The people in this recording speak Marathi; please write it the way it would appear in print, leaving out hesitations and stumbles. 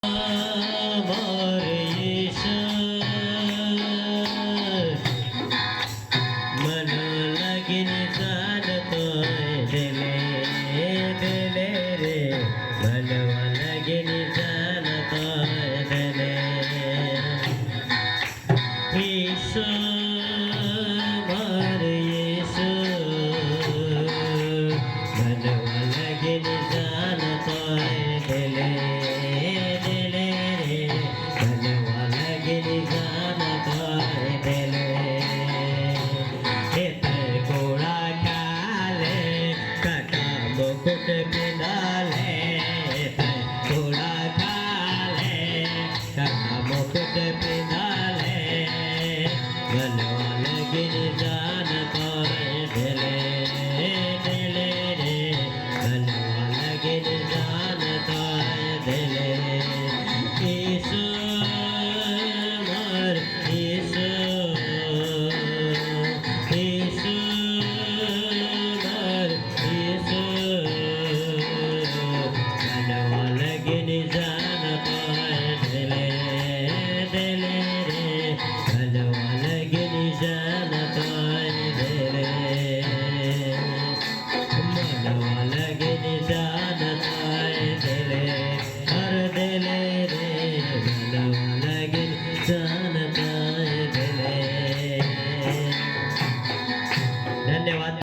আমার ঈশা मन लगीन जानतोय दिले दिले रे मनवा लगीन जानतोय दिले ईशो मार ईशो मनवा लगीन जानतोय दिले दिले रे मनवा लगीन जानतोय दिले मुकुट पिंडाले थोड़ा खाले कथा मुकुट पिंड